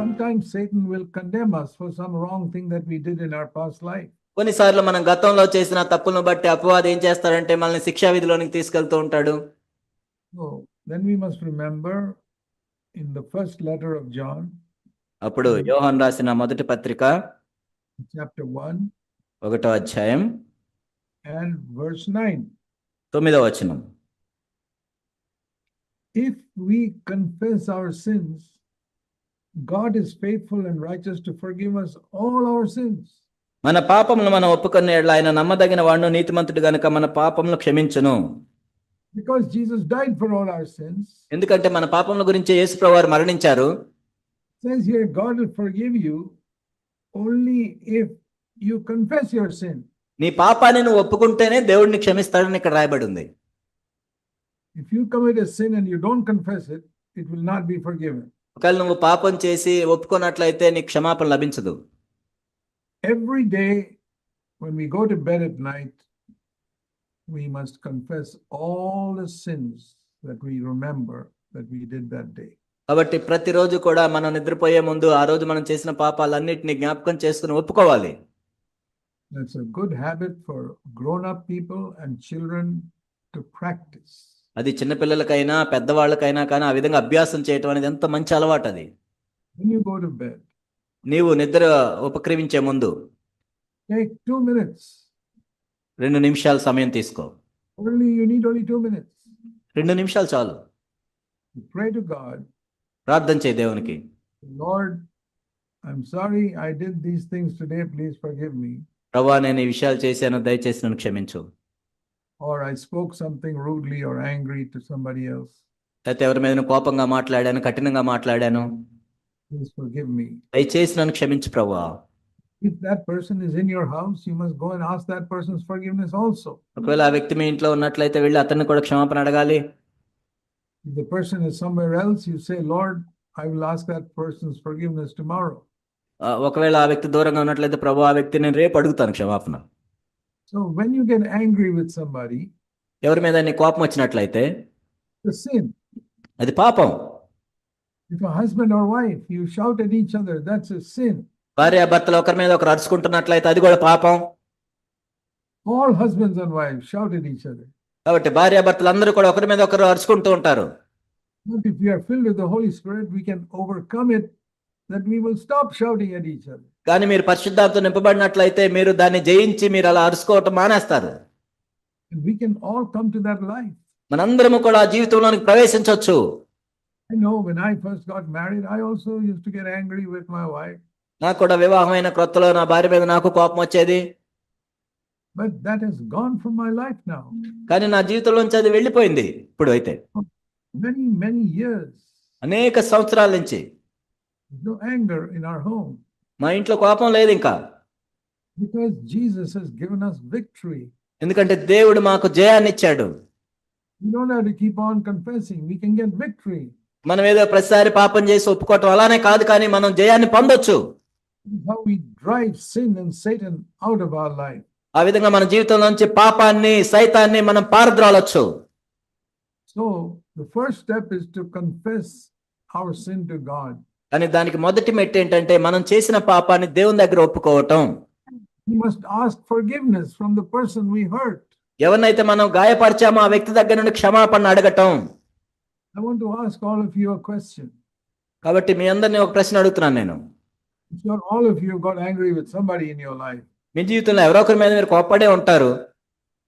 sometimes Satan will condemn us for some wrong thing that we did in our past life. కొన్నిసార్లు మనం గతంలో చేసిన తప్పులను బట్టి అపవాది ఏం చేస్తారంటే మనల్ని శిక్షా విధిలోనికి తీసుకెళ్తూ ఉంటాడు. So then we must remember in the first letter of John, అప్పుడు యోహాను రాసిన మొదటి పత్రిక chapter 1 1వ అధ్యాయం and verse 9. 9వ వచనం. If we confess our sins, God is faithful and righteous to forgive us all our sins. మన పాపములు మనం ఒప్పుకునే యెడల ఆయన నమ్మదగిన వాడును నీతిమంతుడు గనుక మన పాపములు క్షమించును. Because Jesus died for all our sins. ఎందుకంటే మన పాపముల గురించి యేసు ప్రభువారు మరణించారు. It says here God will forgive you only if you confess your sin. నీ పాపాన్ని నువ్వు ఒప్పుకుంటేనే దేవుడిని క్షమిస్తాడని ఇక్కడ రాయబడి ఉంది. If you commit a sin and you don't confess it, it will not be forgiven. ఒకవేళ నువ్వు పాపం చేసి ఒప్పుకున్నట్లయితే నీకు క్షమాపణ లభించదు. Every day when we go to bed at night, we must confess all the sins that we remember that we did that day. కాబట్టి ప్రతిరోజు కూడా మనం నిద్రపోయే ముందు ఆ రోజు మనం చేసిన పాపాలన్నిటిని జ్ఞాపకం చేసుకుని ఒప్పుకోవాలి. That's a good habit for grown-up people and children to practice. అది చిన్నపిల్లలకైనా పెద్దవాళ్ళకైనా కానీ ఆ విధంగా అభ్యాసం చేయటం అనేది ఎంత మంచి అలవాటు అది. When you go to bed, నీవు నిద్ర ఉపక్రమించే ముందు take 2 minutes. 2 నిమిషాల సమయం తీసుకో. You need only 2 minutes. 2 నిమిషాలు చాలు. You pray to God. ప్రార్థన చేయి దేవునికి. Lord, I'm sorry I did these things today. Please forgive me. ప్రభువా నేను ఈ విషయాలు చేశాను దయచేసి నన్ను క్షమించు. Or I spoke something rudely or angry to somebody else. లేకపోతే ఎవరి మీద కోపంగా మాట్లాడాను, కఠినంగా మాట్లాడాను, Please forgive me. దయచేసి నన్ను క్షమించు ప్రభువా. If that person is in your house, you must go and ask that person's forgiveness also. ఒకవేళ ఆ వ్యక్తి మీ ఇంట్లో ఉన్నట్లయితే వెళ్ళి అతన్ని కూడా క్షమాపణ అడగాలి. If the person is somewhere else, you say, Lord, I will ask that person's forgiveness tomorrow. ఒకవేళ ఆ వ్యక్తి దూరంగా ఉన్నట్లయితే ప్రభువా ఆ వ్యక్తి నేను రేపు అడుగుతాను క్షమాపణ. So when you get angry with somebody, ఎవరి మీద నీ కోపం వచ్చినట్లయితే the sin. అది పాపం. If a husband or wife, you shout at each other, that's a sin. భార్య భర్తలు ఒకరి మీద ఒకరు అరుచుకుంటున్నట్లయితే అది కూడా పాపం. All husbands and wives shout at each other. కాబట్టి భార్య భర్తలు అందరూ కూడా ఒకరి మీద ఒకరు అరుచుకుంటూ ఉంటారు. But if we are filled with the Holy Spirit, we can overcome it, that we will stop shouting at each other. కానీ మీరు పరిశుద్ధాత్మతో నింపబడినట్లయితే మీరు దాన్ని జయించి మీరు అలా అరుచుకోవటం మానేస్తారు. And we can all come to that life. మనందరము కూడా ఆ జీవితంలోనికి ప్రవేశించవచ్చు. I know when I first got married, I also used to get angry with my wife. నాకు కూడా వివాహమైన క్రొత్తలో నా భార్య మీద నాకు కోపం వచ్చేది. But that has gone from my life now. కానీ నా జీవితంలోంచి అది వెళ్ళిపోయింది. ఇప్పుడు అయితే Many years. అనేక సంవత్సరాల నుంచి No anger in our home. మా ఇంట్లో కోపం లేదు ఇంకా. Because Jesus has given us victory. ఎందుకంటే దేవుడు మాకు జయాన్ని ఇచ్చాడు. We don't have to keep on confessing. We can get victory. మనం ఏదో ప్రతిసారి పాపం చేసి ఒప్పుకోవటం అలానే కాదు, కానీ మనం జయాన్ని పొందొచ్చు. How we drive sin and Satan out of our life. ఆ విధంగా మన జీవితంలోంచి పాపాన్ని సైతాన్ని మనం పారద్రోలొచ్చు. So the first step is to confess our sin to God. కానీ దానికి మొదటి మెట్టు ఏంటంటే మనం చేసిన పాపాన్ని దేవుని దగ్గర ఒప్పుకోవటం. We must ask forgiveness from the person we hurt. ఎవరినైతే మనం గాయపరిచామో ఆ వ్యక్తి దగ్గర నుండి క్షమాపణ అడగటం. I want to ask all of you a question. కాబట్టి మీ అందరినీ ఒక ప్రశ్న అడుగుతున్నాను నేను. I'm sure all of you got angry with somebody in your life. మీ జీవితంలో ఎవరో ఒకరి మీద మీరు కోపపడే ఉంటారు.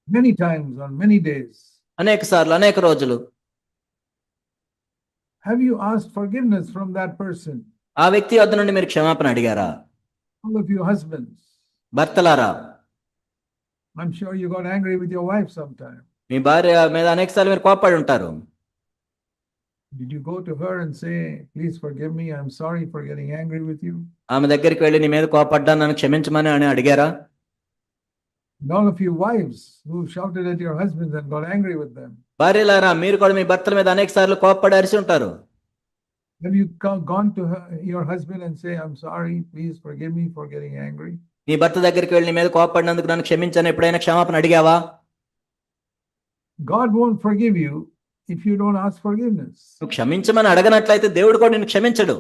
Many times, on many days. అనేక సార్లు, అనేక రోజులు. Have you asked forgiveness from that person? ఆ వ్యక్తి వద్ద నుండి మీరు క్షమాపణ అడిగారా? All of you husbands. భర్తలారా, I'm sure you got angry with your wife sometime. మీ భార్య మీద అనేక సార్లు మీరు కోపపడి ఉంటారు. Did you go to her and say, please forgive me, I'm sorry for getting angry with you? ఆమె దగ్గరికి వెళ్ళి నీ మీద కోపడ్డాను నన్ను క్షమించమని అని అడిగారా? And all of you wives who shouted at your husbands and got angry with them. భార్యలారా, మీరు కూడా మీ భర్తల మీద అనేక సార్లు కోపపడి అరిచి ఉంటారు. Have you gone to your husband and say, I'm sorry, please forgive me for getting angry? నీ భర్త దగ్గరికి వెళ్ళి నీ మీద కోపపడినందుకు నన్ను క్షమించని ఎప్పుడైనా క్షమాపణ అడిగావా? God won't forgive you if you don't ask forgiveness. నువ్వు క్షమించమని అడగనట్లయితే దేవుడు కూడా నిన్ను క్షమించడు.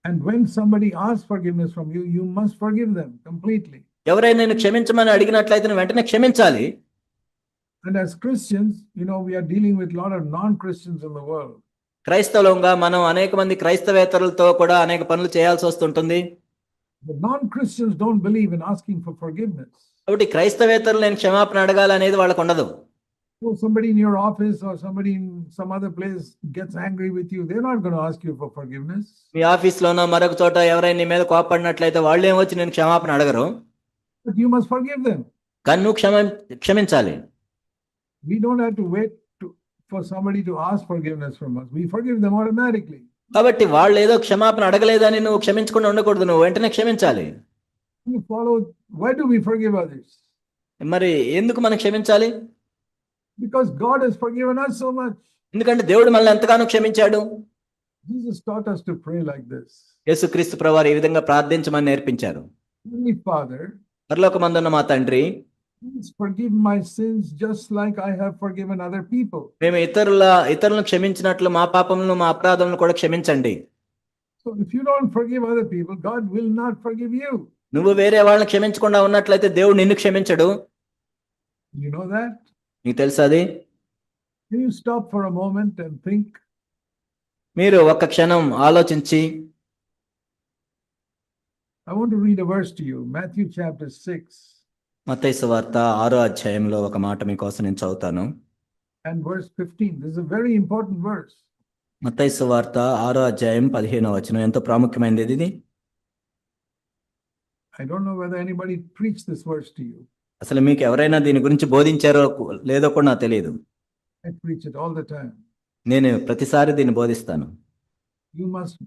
And when somebody asks forgiveness from you, you must forgive them completely. ఎవరైనా నిన్ను క్షమించమని అడిగినట్లయితే నువ్వు వెంటనే క్షమించాలి. And as Christians, we are dealing with a lot of non-Christians in the world. క్రైస్తవులంగా మనం అనేక మంది క్రైస్తవేతరులతో కూడా అనేక పనులు చేయాల్సి వస్తుంటుంది. The non-Christians don't believe in asking for forgiveness. కాబట్టి క్రైస్తవేతరులు నేను క్షమాపణ అడగాలి అనేది వాళ్ళకు ఉండదు. So somebody in your office or somebody in some other place gets angry with you, they're not going to ask you for forgiveness. మీ ఆఫీస్లోనో మరొక చోట ఎవరైనా నీ మీద కోపడినట్లయితే వాళ్ళు ఏమొచ్చి నేను క్షమాపణ అడగరు. But you must forgive them. కానీ నువ్వు క్షమించాలి. We don't have to wait for somebody to ask forgiveness from us. We forgive them automatically. కాబట్టి వాళ్ళు ఏదో క్షమాపణ అడగలేదని నువ్వు క్షమించకుండా ఉండకూడదు, నువ్వు వెంటనే క్షమించాలి. Why do we forgive others? మరి ఎందుకు మనం క్షమించాలి? Because God has forgiven us so much. ఎందుకంటే దేవుడు మనల్ని ఎంతగానో క్షమించాడు. Jesus taught us to pray like this. యేసుక్రీస్తు ప్రభువారు ఈ విధంగా ప్రార్థించమని నేర్పించారు. Heavenly Father, పరలోకమందున్న మా తండ్రి, please forgive my sins just like I have forgiven other people. మేము ఇతరులను క్షమించినట్లు మా పాపములను మా అపరాధములను కూడా క్షమించండి. So if you don't forgive other people, God will not forgive you. నువ్వు వేరే వాళ్ళని క్షమించకుండా ఉన్నట్లయితే దేవుడు నిన్ను క్షమించడు. You know that? నీకు తెలుసా అది? Can you stop for a moment and think? మీరు ఒక్క క్షణం ఆలోచించి, I want to read a verse to you. Matthew chapter 6. మత్తయి సువార్త 6వ అధ్యాయంలో ఒక మాట మీకోసం నేను చదువుతాను. And verse 15. This is a very important verse. మత్తయి సువార్త 6వ అధ్యాయం 15వ వచనం ఎంతో ప్రాముఖ్యమైనది ఇది. I don't know whether anybody preached this verse to you. అసలు మీకు ఎవరైనా దీని గురించి బోధించారో లేదో కూడా నాకు తెలియదు. I preach it all the time. నేను ప్రతిసారి దీన్ని బోధిస్తాను. You must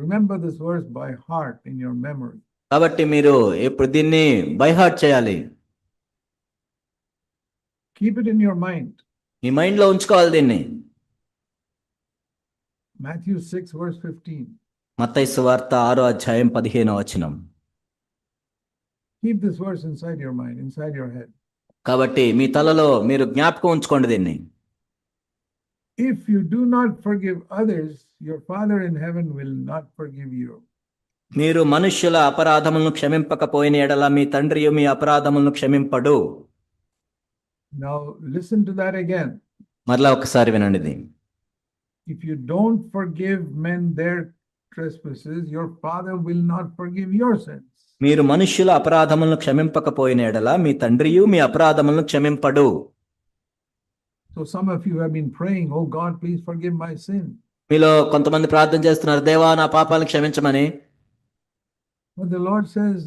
remember this verse by heart in your memory. కాబట్టి మీరు ఇప్పుడు దీన్ని బై హార్ట్ చేయాలి. Keep it in your mind. Me mind లో ఉంచుకోవాలి దీన్ని. Matthew 6 verse 15. మత్తయి సువార్త 6వ అధ్యాయం 15వ వచనం. Keep this verse inside your mind, inside your head. కాబట్టి మీ తలలో మీరు జ్ఞాపకం ఉంచుకోండి దీన్ని. If you do not forgive others, your Father in heaven will not forgive you. మీరు మనుష్యుల అపరాధములను క్షమింపకపోయిన ఎడల మీ తండ్రియు మీ అపరాధములను క్షమింపడు. Now listen to that again. మరలా ఒకసారి వినండి ఇది. If you don't forgive men their trespasses, your Father will not forgive your sins. మీరు మనుష్యుల అపరాధములను క్షమింపకపోయిన ఎడల మీ తండ్రియు మీ అపరాధములను క్షమింపడు. So some of you have been praying, oh God, please forgive my sin. మీలో కొంతమంది ప్రార్థన చేస్తున్నారు, దేవా నా పాపాలను క్షమించమని. But the Lord says,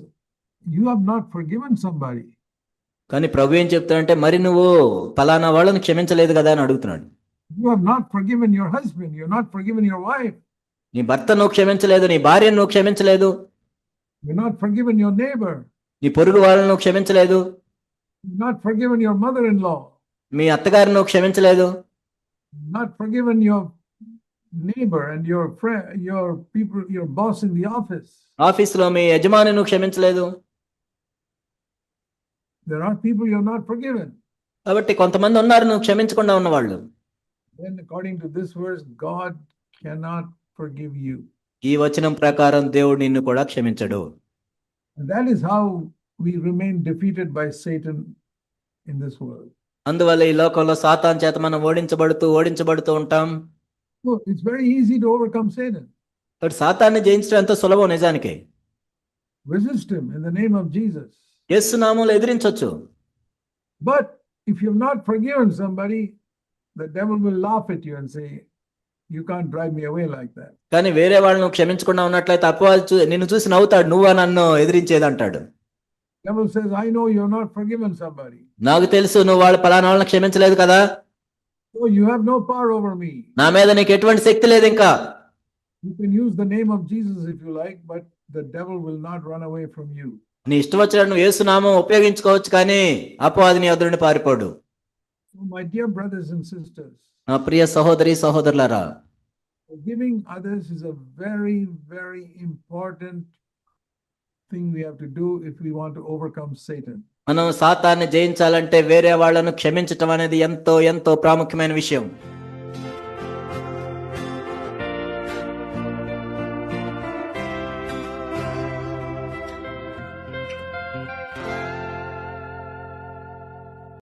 you have not forgiven somebody. కానీ ప్రభు ఏం చెప్తాడంటే, మరి నువ్వు ఫలానా వాళ్ళని క్షమించలేదు కదా అని అడుగుతున్నాడు. You have not forgiven your husband. You have not forgiven your wife. నీ భర్త నువ్వు క్షమించలేదు, నీ భార్యను నువ్వు క్షమించలేదు, You have not forgiven your neighbor. నీ పొరుగు వాళ్ళను నువ్వు క్షమించలేదు, You have not forgiven your mother-in-law. మీ అత్తగారిని నువ్వు క్షమించలేదు, You have not forgiven your neighbor and your friend, your people, your boss in the office. ఆఫీసులో మీ యజమాని నువ్వు క్షమించలేదు. There are people you have not forgiven. కాబట్టి కొంతమంది ఉన్నారు నువ్వు క్షమించకుండా ఉన్నవాళ్ళు. Then according to this verse, God cannot forgive you. ఈ వచనం ప్రకారం దేవుడు నిన్ను కూడా క్షమించడు. And that is how we remain defeated by Satan in this world. అందువల్ల ఈ లోకంలో సాతాను చేత మనం ఓడించబడుతూ ఉంటాం. So it's very easy to overcome Satan. కాబట్టి సాతాన్ని జయించడం ఎంతో సులభం నిజానికి. Resist him in the name of Jesus. యేసు నామములో ఎదిరించొచ్చు. But if you have not forgiven somebody, the devil will laugh at you and say, you can't drive me away like that. కానీ వేరే వాళ్ళను క్షమించకుండా ఉన్నట్లయితే అపవాది నిన్ను చూసి నవ్వుతాడు, నువ్వా నన్ను ఎదిరించేది అంటాడు. Devil says, I know you have not forgiven somebody. నాకు తెలుసు నువ్వు వాళ్ళ ఫలానా వాళ్ళని క్షమించలేదు కదా. So you have no power over me. నా మీద నీకు ఎటువంటి శక్తి లేదు ఇంకా. You can use the name of Jesus if you like, but the devil will not run away from you. నీ ఇష్టం వచ్చినట్టు నువ్వు యేసు నామం ఉపయోగించుకోవచ్చు, కానీ అపవాది నీ ఎదురుని పారిపోడు. So my dear brothers and sisters, నా ప్రియ సహోదరి సహోదరులారా, forgiving others is a very, very important thing we have to do if we want to overcome Satan. మనం సాతాన్ని జయించాలంటే వేరే వాళ్ళను క్షమించటం అనేది ఎంతో ఎంతో ప్రాముఖ్యమైన విషయం.